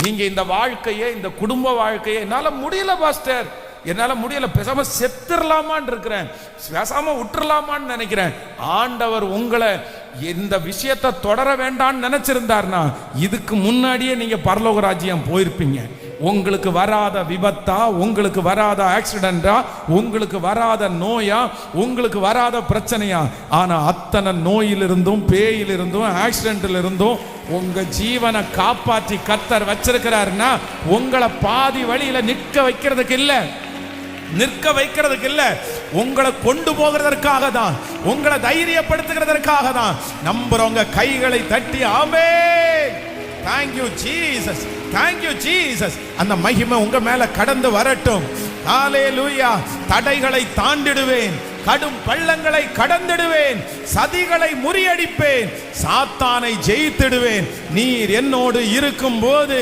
நீங்க இந்த வாழ்க்கையை, இந்த குடும்ப வாழ்க்கையை என்னால முடியல பாஸ்டர், என்னால முடியல, பேசாம செத்துடலாமான்னு இருக்கிறேன், பேசாம விட்டுறலாமான்னு நினைக்கிறேன். ஆண்டவர் உங்களை இந்த விஷயத்தை தொடர வேண்டான்னு நினைச்சிருந்தார்னா இதுக்கு முன்னாடியே நீங்க பரலோக ராஜ்யம் போயிருப்பீங்க. உங்களுக்கு வராத விபத்தா, உங்களுக்கு வராத ஆக்சிடென்டா, உங்களுக்கு வராத நோயா, உங்களுக்கு வராத பிரச்சனையா, ஆனா அத்தனை நோயிலிருந்தும், பேயிலிருந்தும், ஆக்சிடென்ட்ல இருந்தும் உங்க ஜீவனை காப்பாற்றி கர்த்தர் வச்சிருக்கிறாருன்னா உங்களை பாதி வழியில நிற்க வைக்கிறதுக்கு இல்ல, நிற்க வைக்கிறதுக்கு இல்ல, உங்களை கொண்டு போகிறதற்காக தான், உங்களை தைரியப்படுத்துகிறதற்காக தான். நம்புறவங்க கைகளை தட்டி ஆமென், thank you Jesus, thank you Jesus. அந்த மகிமை உங்க மேல கடந்து வரட்டும். ஹalleluya. தடைகளை தாண்டிடுவேன், கடும் பள்ளங்களை கடந்திடுவேன், சதிகளை முறியடிப்பேன், சாத்தானை ஜெயித்திடுவேன். நீர் என்னோடு இருக்கும் போது